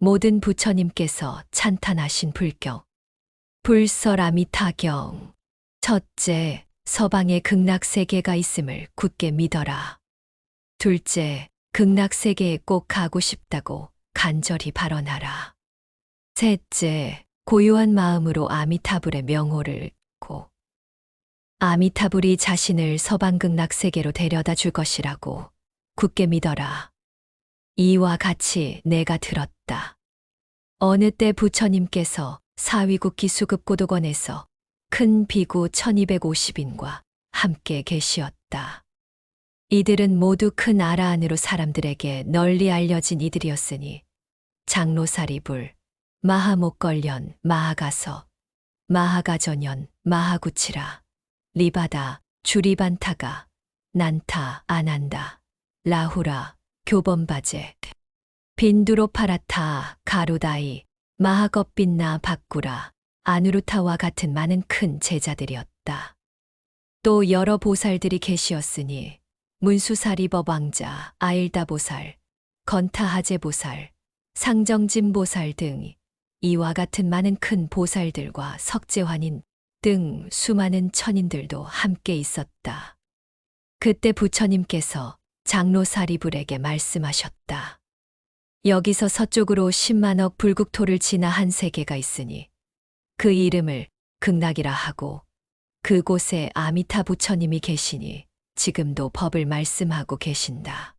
모든 부처님께서 찬탄하신 불경. 불설아미타경. 첫째, 서방에 극락세계가 있음을 굳게 믿어라. 둘째, 극락세계에 꼭 가고 싶다고 간절히 발언하라. 셋째, 고요한 마음으로 아미타불의 명호를 고. 아미타불이 자신을 서방극락세계로 데려다 줄 것이라고 굳게 믿어라. 이와 같이 내가 들었다. 어느 때 부처님께서 사위국 기수급고도관에서 큰 비구 1250인과 함께 계시었다. 이들은 모두 큰 아라 안으로 사람들에게 널리 알려진 이들이었으니 장로사리불, 마하목걸련, 마하가서, 마하가전연, 마하구치라, 리바다, 주리반타가, 난타, 아난다, 라후라, 교범바제, 빈두로파라타, 가루다이, 마하겁빈나 바꾸라, 아누루타와 같은 많은 큰 제자들이었다. 또 여러 보살들이 계시었으니 문수사리법 왕자, 아일다보살, 건타하제보살, 상정진보살 등 이와 같은 많은 큰 보살들과 석재환인 등 수많은 천인들도 함께 있었다. 그때 부처님께서 장로사리불에게 말씀하셨다. 여기서 서쪽으로 10만억 불국토를 지나 한 세계가 있으니 그 이름을 극락이라 하고 그곳에 아미타 부처님이 계시니 지금도 법을 말씀하고 계신다.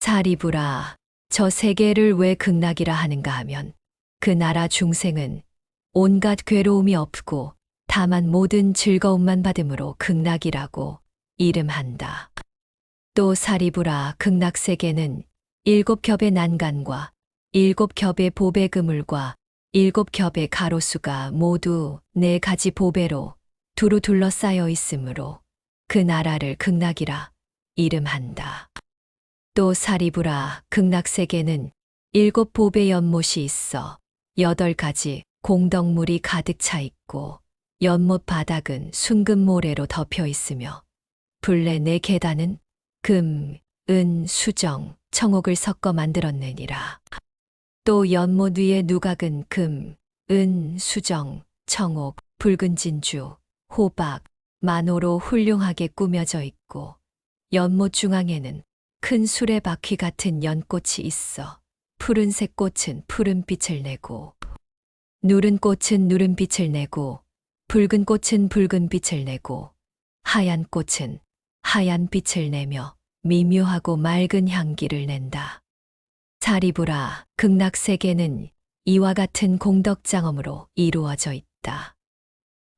사리불아, 저 세계를 왜 극락이라 하는가 하면 그 나라 중생은 온갖 괴로움이 없고 다만 모든 즐거움만 받음으로 극락이라고 이름한다. 또 사리불아, 극락세계는 7겹의 난간과 7겹의 보배 그물과 7겹의 가로수가 모두 4가지 보배로 두루 둘러싸여 있으므로 그 나라를 극락이라 이름한다. 또 사리불아, 극락세계는 7보배 연못이 있어 8가지 공덕물이 가득 차 있고 연못 바닥은 순금 모래로 덮여 있으며 둘레 4계단은 금, 은, 수정, 청옥을 섞어 만들었느니라. 또 연못 위에 누각은 금, 은, 수정, 청옥, 붉은 진주, 호박, 만호로 훌륭하게 꾸며져 있고 연못 중앙에는 큰 수레바퀴 같은 연꽃이 있어 푸른색 꽃은 푸른빛을 내고 누른 꽃은 누른빛을 내고 붉은 꽃은 붉은빛을 내고 하얀 꽃은 하얀 빛을 내며 미묘하고 맑은 향기를 낸다. 사리불아, 극락세계는 이와 같은 공덕장엄으로 이루어져 있다.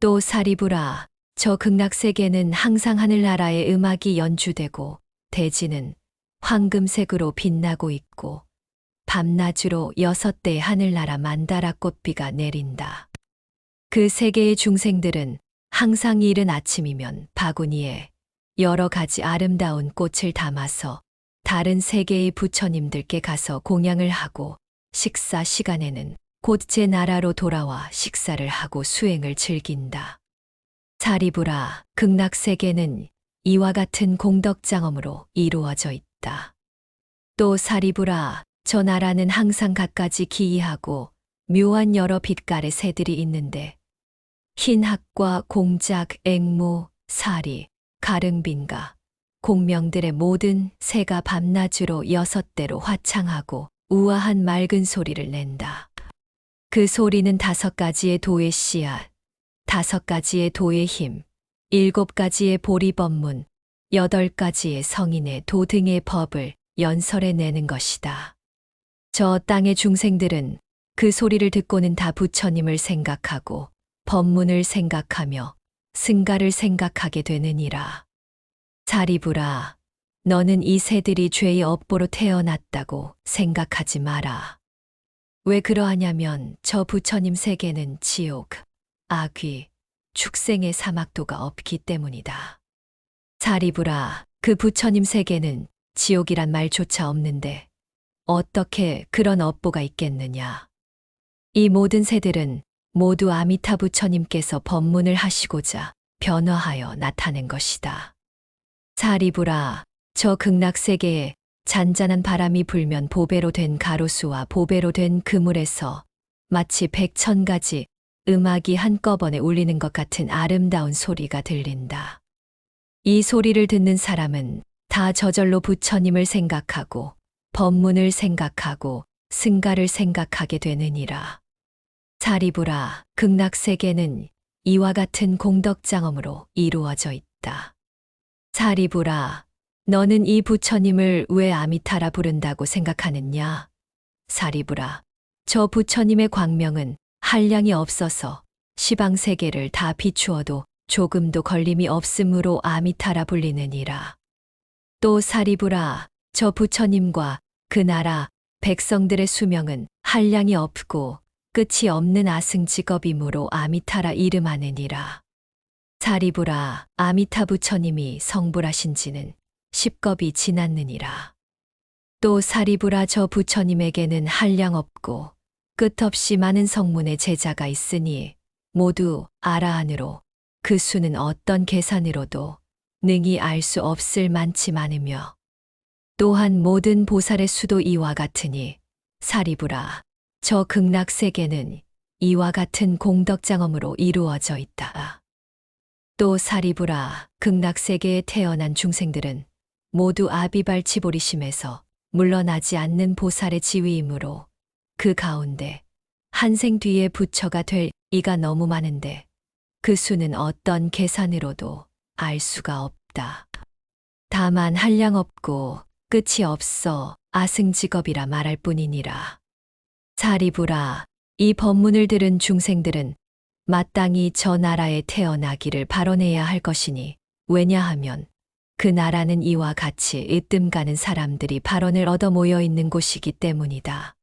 또 사리불아, 저 극락세계는 항상 하늘나라의 음악이 연주되고 대지는 황금색으로 빛나고 있고 밤낮으로 6대의 하늘나라 만다라 꽃비가 내린다. 그 세계의 중생들은 항상 이른 아침이면 바구니에 여러 가지 아름다운 꽃을 담아서 다른 세계의 부처님들께 가서 공양을 하고 식사 시간에는 곧 제 나라로 돌아와 식사를 하고 수행을 즐긴다. 사리불아, 극락세계는 이와 같은 공덕장엄으로 이루어져 있다. 또 사리불아, 저 나라는 항상 갖가지 기이하고 묘한 여러 빛깔의 새들이 있는데 흰학과 공작, 앵무, 사리, 가릉빈가, 공명들의 모든 새가 밤낮으로 6대로 화창하고 우아한 맑은 소리를 낸다. 그 소리는 5가지의 도의 씨앗, 5가지의 도의 힘, 7가지의 보리법문, 8가지의 성인의 도 등의 법을 연설해 내는 것이다. 저 땅의 중생들은 그 소리를 듣고는 다 부처님을 생각하고 법문을 생각하며 승가를 생각하게 되느니라. 사리불아, 너는 이 새들이 죄의 업보로 태어났다고 생각하지 마라. 왜 그러하냐면 저 부처님 세계는 지옥, 악귀, 축생의 사막도가 없기 때문이다. 사리불아, 그 부처님 세계는 지옥이란 말조차 없는데 어떻게 그런 업보가 있겠느냐. 이 모든 새들은 모두 아미타 부처님께서 법문을 하시고자 변화하여 나타낸 것이다. 사리불아, 저 극락세계에 잔잔한 바람이 불면 보배로 된 가로수와 보배로 된 그물에서 마치 100,000가지 음악이 한꺼번에 울리는 것 같은 아름다운 소리가 들린다. 이 소리를 듣는 사람은 다 저절로 부처님을 생각하고 법문을 생각하고 승가를 생각하게 되느니라. 사리부라, 극락세계는 이와 같은 공덕장엄으로 이루어져 있다. 사리부라, 너는 이 부처님을 왜 아미타라 부른다고 생각하느냐? 사리부라, 저 부처님의 광명은 한량이 없어서 시방세계를 다 비추어도 조금도 걸림이 없으므로 아미타라 불리느니라. 또 사리부라, 저 부처님과 그 나라 백성들의 수명은 한량이 없고 끝이 없는 아승직업이므로 아미타라 이름하느니라. 사리부라, 아미타 부처님이 성불하신 지는 10겁이 지났느니라. 또 사리부라, 저 부처님에게는 한량 없고 끝없이 많은 성문의 제자가 있으니 모두 아라한으로 그 수는 어떤 계산으로도 능히 알 수 없을 만치 많으며 또한 모든 보살의 수도 이와 같으니 사리부라, 저 극락세계는 이와 같은 공덕장엄으로 이루어져 있다. 또 사리부라, 극락세계에 태어난 중생들은 모두 아비발치보리심에서 물러나지 않는 보살의 지위이므로 그 가운데 한생 뒤에 부처가 될 이가 너무 많은데 그 수는 어떤 계산으로도 알 수가 없다. 다만 한량 없고 끝이 없어 아승직업이라 말할 뿐이니라. 사리부라, 이 법문을 들은 중생들은 마땅히 저 나라에 태어나기를 발언해야 할 것이니 왜냐하면 그 나라는 이와 같이 으뜸 가는 사람들이 발언을 얻어 모여 있는 곳이기 때문이다.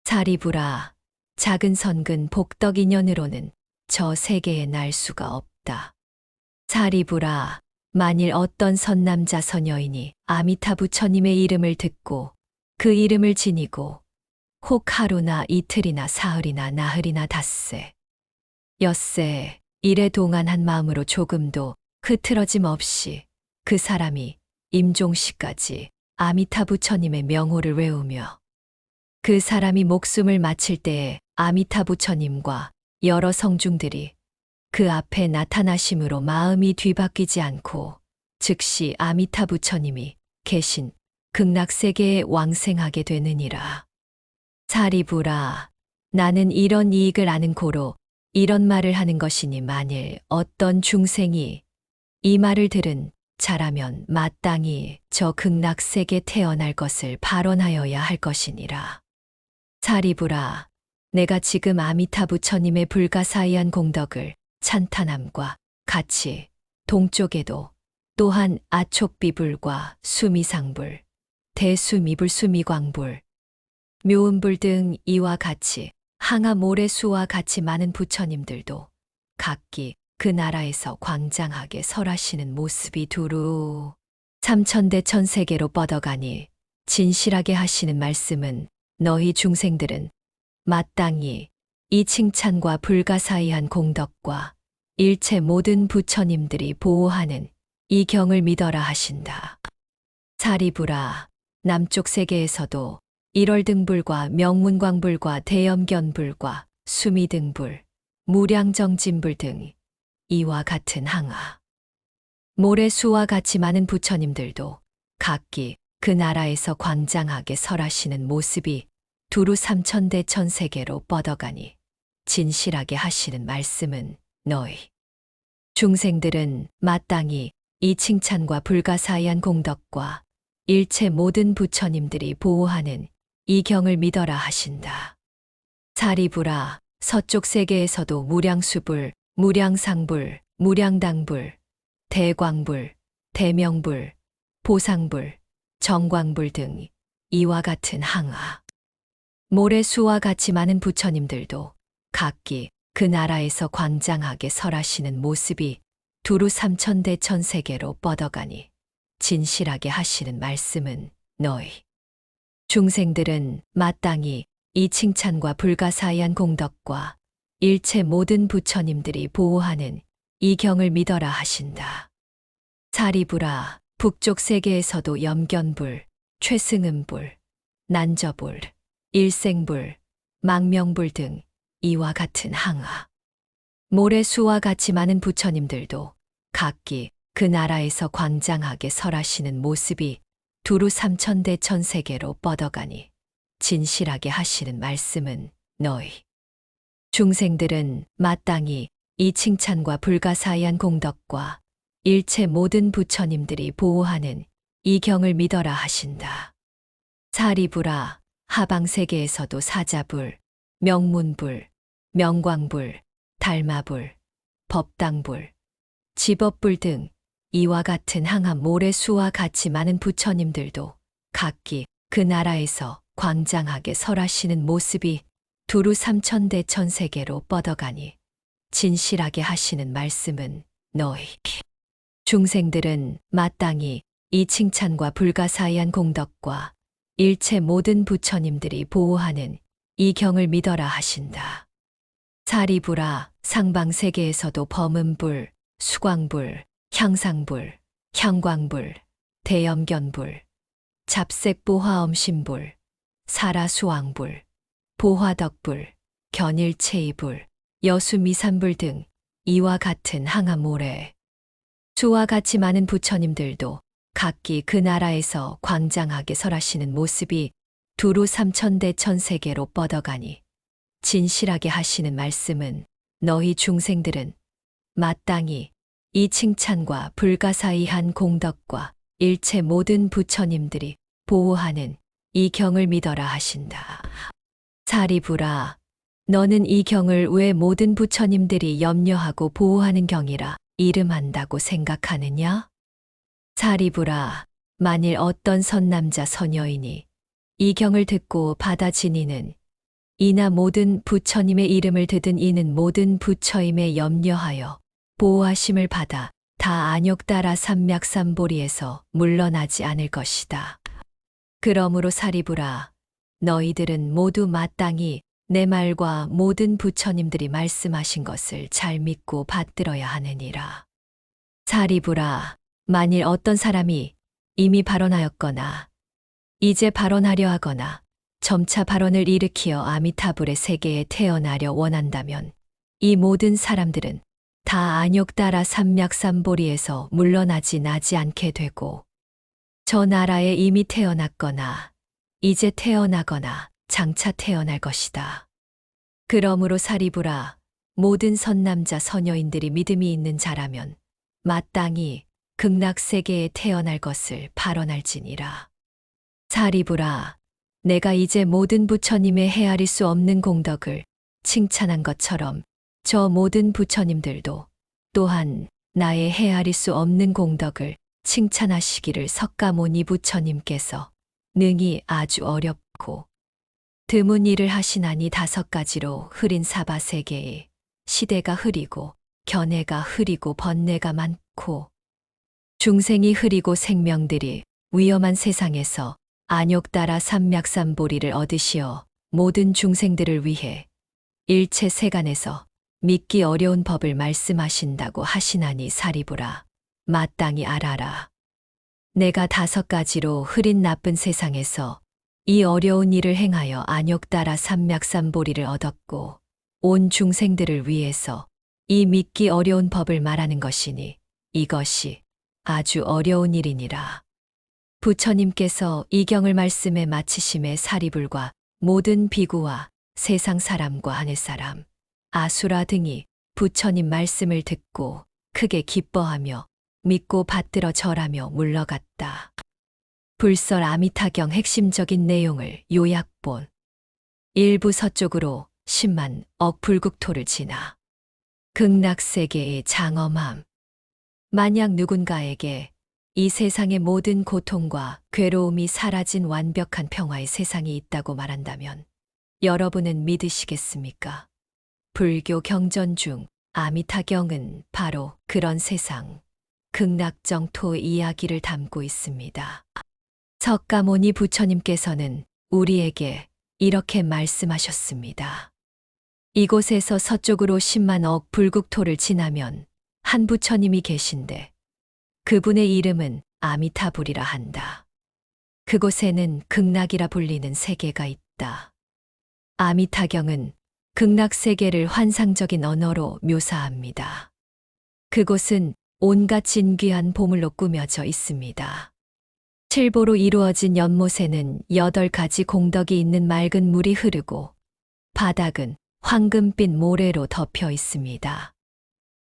사리부라, 작은 선근 복덕 인연으로는 저 세계에 날 수가 없다. 사리부라, 만일 어떤 선남자 선여인이 아미타 부처님의 이름을 듣고 그 이름을 지니고 혹 하루나 이틀이나 사흘이나 나흘이나 닷새, 엿새, 일에 동안한 마음으로 조금도 흐트러짐 없이 그 사람이 임종시까지 아미타 부처님의 명호를 외우며 그 사람이 목숨을 마칠 때에 아미타 부처님과 여러 성중들이 그 앞에 나타나심으로 마음이 뒤바뀌지 않고 즉시 아미타 부처님이 계신 극락세계에 왕생하게 되느니라. 사리부라, 나는 이런 이익을 아는 고로 이런 말을 하는 것이니 만일 어떤 중생이 이 말을 들은 자라면 마땅히 저 극락세계 태어날 것을 발언하여야 할 것이니라. 사리부라, 내가 지금 아미타 부처님의 불가사의한 공덕을 찬탄함과 같이 동쪽에도 또한 아촉비불과 수미상불, 대수미불 수미광불, 묘음불 등 이와 같이 항아 모래수와 같이 많은 부처님들도 각기 그 나라에서 광장하게 설하시는 모습이 두루 삼천대 천세계로 뻗어가니 진실하게 하시는 말씀은 너희 중생들은 마땅히 이 칭찬과 불가사의한 공덕과 일체 모든 부처님들이 보호하는 이 경을 믿어라 하신다. 사리부라, 남쪽 세계에서도 일월등불과 명문광불과 대염견불과 수미등불, 무량정진불 등 이와 같은 항아, 모래수와 같이 많은 부처님들도 각기 그 나라에서 광장하게 설하시는 모습이 두루 삼천대 천세계로 뻗어가니 진실하게 하시는 말씀은 너희 중생들은 마땅히 이 칭찬과 불가사의한 공덕과 일체 모든 부처님들이 보호하는 이 경을 믿어라 하신다. 사리부라, 서쪽 세계에서도 무량수불, 무량상불, 무량당불, 대광불, 대명불, 보상불, 정광불 등 이와 같은 항아, 모래수와 같이 많은 부처님들도 각기 그 나라에서 광장하게 설하시는 모습이 두루 삼천대 천세계로 뻗어가니 진실하게 하시는 말씀은 너희 중생들은 마땅히 이 칭찬과 불가사의한 공덕과 일체 모든 부처님들이 보호하는 이 경을 믿어라 하신다. 사리부라, 북쪽 세계에서도 염견불, 최승음불, 난저불, 일생불, 망명불 등 이와 같은 항아. 모래수와 같이 많은 부처님들도 각기 그 나라에서 광장하게 설하시는 모습이 두루 삼천대천세계로 뻗어가니 진실하게 하시는 말씀은 너희 중생들은 마땅히 이 칭찬과 불가사의한 공덕과 일체 모든 부처님들이 보호하는 이 경을 믿어라 하신다. 사리부라, 하방세계에서도 사자불, 명문불, 명광불, 달마불, 법당불, 지법불 등 이와 같은 항암 모래수와 같이 많은 부처님들도 각기 그 나라에서 광장하게 설하시는 모습이 두루 삼천대천세계로 뻗어가니 진실하게 하시는 말씀은 너희 중생들은 마땅히 이 칭찬과 불가사의한 공덕과 일체 모든 부처님들이 보호하는 이 경을 믿어라 하신다. 사리부라, 상방세계에서도 범음불, 수광불, 향상불, 향광불, 대염견불, 잡색보화엄신불, 사라수왕불, 보화덕불, 견일체이불, 여수미산불 등 이와 같은 항암모래 수와 같이 많은 부처님들도 각기 그 나라에서 광장하게 설하시는 모습이 두루 삼천대천세계로 뻗어가니 진실하게 하시는 말씀은 너희 중생들은 마땅히 이 칭찬과 불가사의한 공덕과 일체 모든 부처님들이 보호하는 이 경을 믿어라 하신다. 사리부라, 너는 이 경을 왜 모든 부처님들이 염려하고 보호하는 경이라 이름한다고 생각하느냐? 사리부라, 만일 어떤 선남자 선여인이 이 경을 듣고 받아 지니는 이나 모든 부처님의 이름을 듣은 이는 모든 부처임에 염려하여 보호하심을 받아 다 안욕따라 삼맥삼보리에서 물러나지 않을 것이다. 그러므로 사리부라, 너희들은 모두 마땅히 내 말과 모든 부처님들이 말씀하신 것을 잘 믿고 받들어야 하느니라. 사리부라, 만일 어떤 사람이 이미 발언하였거나 이제 발언하려 하거나 점차 발언을 일으키어 아미타불의 세계에 태어나려 원한다면 이 모든 사람들은 다 안욕따라 삼맥삼보리에서 물러나지 나지 않게 되고 저 나라에 이미 태어났거나 이제 태어나거나 장차 태어날 것이다. 그러므로 사리부라, 모든 선남자 선여인들이 믿음이 있는 자라면 마땅히 극락세계에 태어날 것을 발언할지니라. 사리부라, 내가 이제 모든 부처님의 헤아릴 수 없는 공덕을 칭찬한 것처럼 저 모든 부처님들도 또한 나의 헤아릴 수 없는 공덕을 칭찬하시기를 석가모니 부처님께서 능히 아주 어렵고 드문 일을 하시나니 5가지로 흐린 사바세계에 시대가 흐리고 견해가 흐리고 번뇌가 많고 중생이 흐리고 생명들이 위험한 세상에서 안욕따라 삼맥삼보리를 얻으시어 모든 중생들을 위해 일체 세간에서 믿기 어려운 법을 말씀하신다고 하시나니 사리부라, 마땅히 알아라. 내가 5가지로 흐린 나쁜 세상에서 이 어려운 일을 행하여 안욕따라 삼맥삼보리를 얻었고 온 중생들을 위해서 이 믿기 어려운 법을 말하는 것이니 이것이 아주 어려운 일이니라. 부처님께서 이 경을 말씀에 마치심에 사리불과 모든 비구와 세상 사람과 하늘 사람, 아수라 등이 부처님 말씀을 듣고 크게 기뻐하며 믿고 받들어 절하며 물러갔다. 불설 아미타경 핵심적인 내용을 요약본. 일부 서쪽으로 10만 억 불국토를 지나 극락세계의 장엄함. 만약 누군가에게 이 세상의 모든 고통과 괴로움이 사라진 완벽한 평화의 세상이 있다고 말한다면 여러분은 믿으시겠습니까? 불교 경전 중 아미타경은 바로 그런 세상, 극락정토의 이야기를 담고 있습니다. 석가모니 부처님께서는 우리에게 이렇게 말씀하셨습니다. 이곳에서 서쪽으로 10만 억 불국토를 지나면 한 부처님이 계신데 그분의 이름은 아미타불이라 한다. 그곳에는 극락이라 불리는 세계가 있다. 아미타경은 극락세계를 환상적인 언어로 묘사합니다. 그곳은 온갖 진귀한 보물로 꾸며져 있습니다. 칠보로 이루어진 연못에는 8가지 공덕이 있는 맑은 물이 흐르고 바닥은 황금빛 모래로 덮여 있습니다.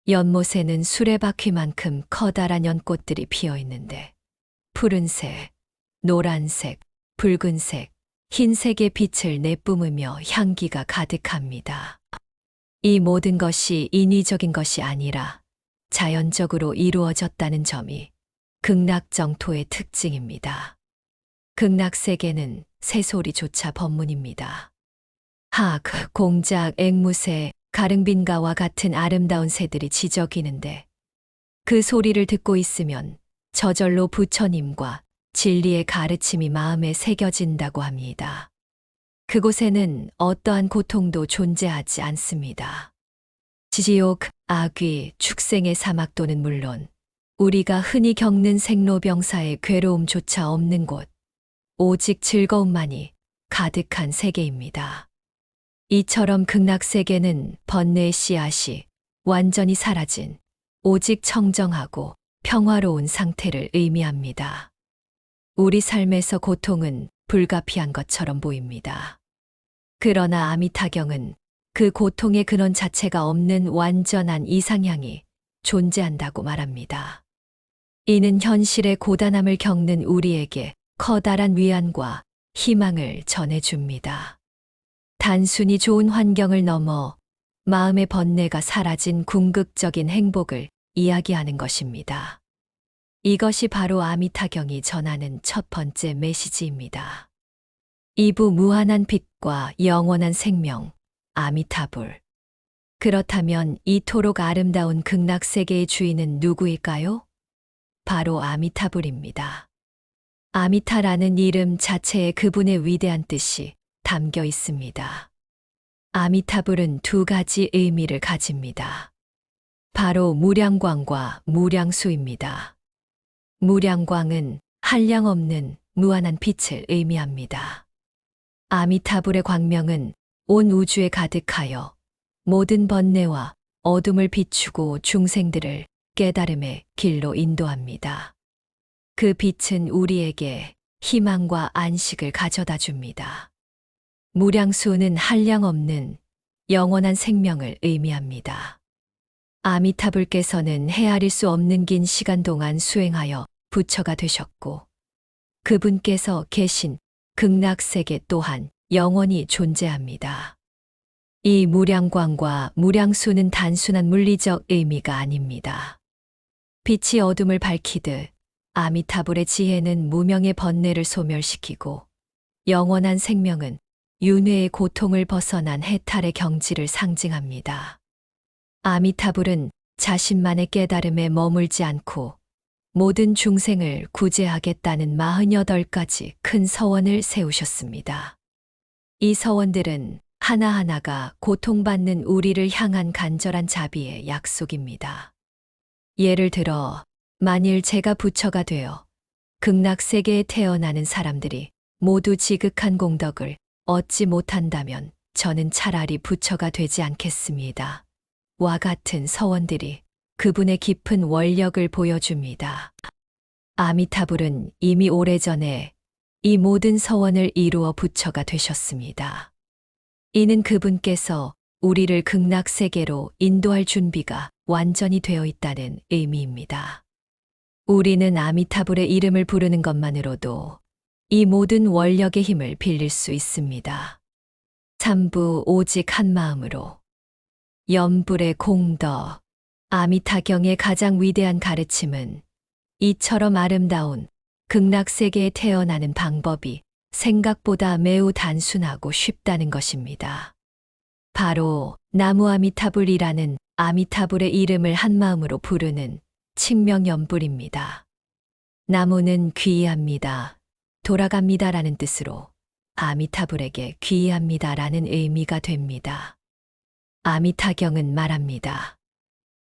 연못에는 수레바퀴만큼 커다란 연꽃들이 피어 있는데 푸른색, 노란색, 붉은색, 흰색의 빛을 내뿜으며 향기가 가득합니다. 이 모든 것이 인위적인 것이 아니라 자연적으로 이루어졌다는 점이 극락정토의 특징입니다. 극락세계는 새소리조차 법문입니다. 학, 공작, 앵무새, 가릉빈가와 같은 아름다운 새들이 지저귀는데 그 소리를 듣고 있으면 저절로 부처님과 진리의 가르침이 마음에 새겨진다고 합니다. 그곳에는 어떠한 고통도 존재하지 않습니다. 지옥, 악귀, 축생의 사막도는 물론 우리가 흔히 겪는 생로병사의 괴로움조차 없는 곳, 오직 즐거움만이 가득한 세계입니다. 이처럼 극락세계는 번뇌의 씨앗이 완전히 사라진 오직 청정하고 평화로운 상태를 의미합니다. 우리 삶에서 고통은 불가피한 것처럼 보입니다. 그러나 아미타경은 그 고통의 근원 자체가 없는 완전한 이상향이 존재한다고 말합니다. 이는 현실의 고단함을 겪는 우리에게 커다란 위안과 희망을 전해줍니다. 단순히 좋은 환경을 넘어 마음의 번뇌가 사라진 궁극적인 행복을 이야기하는 것입니다. 이것이 바로 아미타경이 전하는 첫 번째 메시지입니다. 2부 무한한 빛과 영원한 생명, 아미타불. 그렇다면 이토록 아름다운 극락세계의 주인은 누구일까요? 바로 아미타불입니다. 아미타라는 이름 자체에 그분의 위대한 뜻이 담겨 있습니다. 아미타불은 2가지 의미를 가집니다. 바로 무량광과 무량수입니다. 무량광은 한량없는 무한한 빛을 의미합니다. 아미타불의 광명은 온 우주에 가득하여 모든 번뇌와 어둠을 비추고 중생들을 깨달음의 길로 인도합니다. 그 빛은 우리에게 희망과 안식을 가져다 줍니다. 무량수는 한량없는 영원한 생명을 의미합니다. 아미타불께서는 헤아릴 수 없는 긴 시간 동안 수행하여 부처가 되셨고 그분께서 계신 극락세계 또한 영원히 존재합니다. 이 무량광과 무량수는 단순한 물리적 의미가 아닙니다. 빛이 어둠을 밝히듯 아미타불의 지혜는 무명의 번뇌를 소멸시키고 영원한 생명은 윤회의 고통을 벗어난 해탈의 경지를 상징합니다. 아미타불은 자신만의 깨달음에 머물지 않고 모든 중생을 구제하겠다는 48가지 큰 서원을 세우셨습니다. 이 서원들은 하나하나가 고통받는 우리를 향한 간절한 자비의 약속입니다. 예를 들어, 만일 제가 부처가 되어 극락세계에 태어나는 사람들이 모두 지극한 공덕을 얻지 못한다면 저는 차라리 부처가 되지 않겠습니다. 와 같은 서원들이 그분의 깊은 원력을 보여줍니다. 아미타불은 이미 오래전에 이 모든 서원을 이루어 부처가 되셨습니다. 이는 그분께서 우리를 극락세계로 인도할 준비가 완전히 되어 있다는 의미입니다. 우리는 아미타불의 이름을 부르는 것만으로도 이 모든 원력의 힘을 빌릴 수 있습니다. 삼부 오직 한 마음으로. 염불의 공덕. 아미타경의 가장 위대한 가르침은 이처럼 아름다운 극락세계에 태어나는 방법이 생각보다 매우 단순하고 쉽다는 것입니다. 바로 나무 아미타불이라는 아미타불의 이름을 한마음으로 부르는 칭명염불입니다. 나무는 귀의합니다. 돌아갑니다라는 뜻으로 아미타불에게 귀의합니다라는 의미가 됩니다. 아미타경은 말합니다.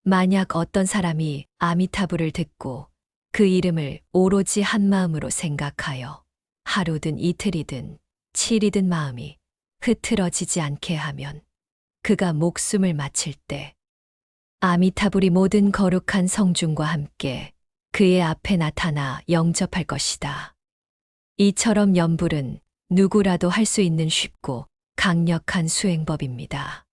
만약 어떤 사람이 아미타불을 듣고 그 이름을 오로지 한마음으로 생각하여 하루든 이틀이든 7이든 마음이 흐트러지지 않게 하면 그가 목숨을 마칠 때 아미타불이 모든 거룩한 성중과 함께 그의 앞에 나타나 영접할 것이다. 이처럼 염불은 누구라도 할 수 있는 쉽고 강력한 수행법입니다.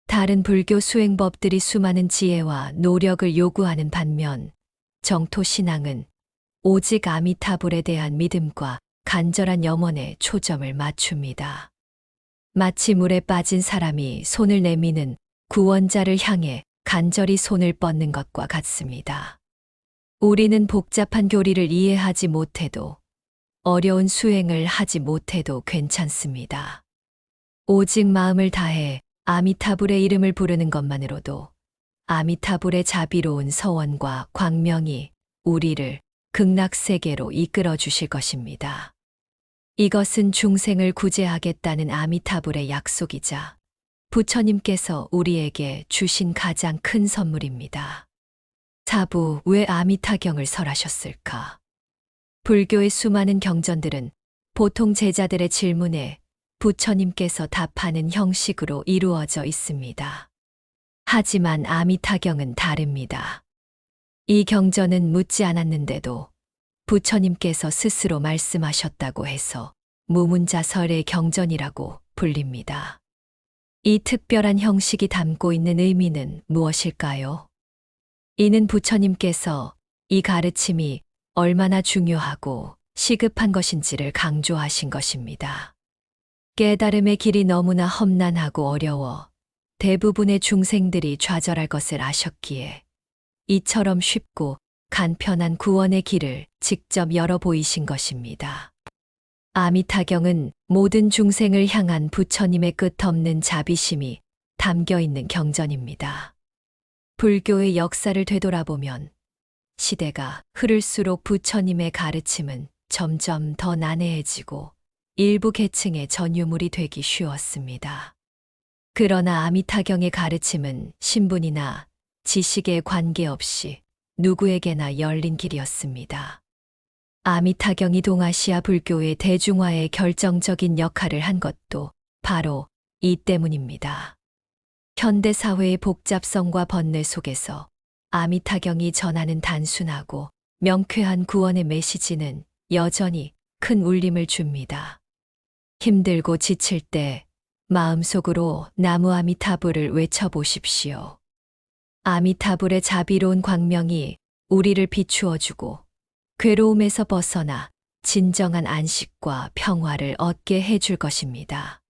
다른 불교 수행법들이 수많은 지혜와 노력을 요구하는 반면 정토 신앙은 오직 아미타불에 대한 믿음과 간절한 염원에 초점을 맞춥니다. 마치 물에 빠진 사람이 손을 내미는 구원자를 향해 간절히 손을 뻗는 것과 같습니다. 우리는 복잡한 교리를 이해하지 못해도 어려운 수행을 하지 못해도 괜찮습니다. 오직 마음을 다해 아미타불의 이름을 부르는 것만으로도 아미타불의 자비로운 서원과 광명이 우리를 극락세계로 이끌어 주실 것입니다. 이것은 중생을 구제하겠다는 아미타불의 약속이자 부처님께서 우리에게 주신 가장 큰 선물입니다. 사부, 왜 아미타경을 설하셨을까? 불교의 수많은 경전들은 보통 제자들의 질문에 부처님께서 답하는 형식으로 이루어져 있습니다. 하지만 아미타경은 다릅니다. 이 경전은 묻지 않았는데도 부처님께서 스스로 말씀하셨다고 해서 무문자설의 경전이라고 불립니다. 이 특별한 형식이 담고 있는 의미는 무엇일까요? 이는 부처님께서 이 가르침이 얼마나 중요하고 시급한 것인지를 강조하신 것입니다. 깨달음의 길이 너무나 험난하고 어려워 대부분의 중생들이 좌절할 것을 아셨기에 이처럼 쉽고 간편한 구원의 길을 직접 열어 보이신 것입니다. 아미타경은 모든 중생을 향한 부처님의 끝없는 자비심이 담겨 있는 경전입니다. 불교의 역사를 되돌아보면 시대가 흐를수록 부처님의 가르침은 점점 더 난해해지고 일부 계층의 전유물이 되기 쉬웠습니다. 그러나 아미타경의 가르침은 신분이나 지식에 관계없이 누구에게나 열린 길이었습니다. 아미타경이 동아시아 불교의 대중화에 결정적인 역할을 한 것도 바로 이 때문입니다. 현대 사회의 복잡성과 번뇌 속에서 아미타경이 전하는 단순하고 명쾌한 구원의 메시지는 여전히 큰 울림을 줍니다. 힘들고 지칠 때 마음속으로 나무 아미타불을 외쳐보십시오. 아미타불의 자비로운 광명이 우리를 비추어주고 괴로움에서 벗어나 진정한 안식과 평화를 얻게 해줄 것입니다.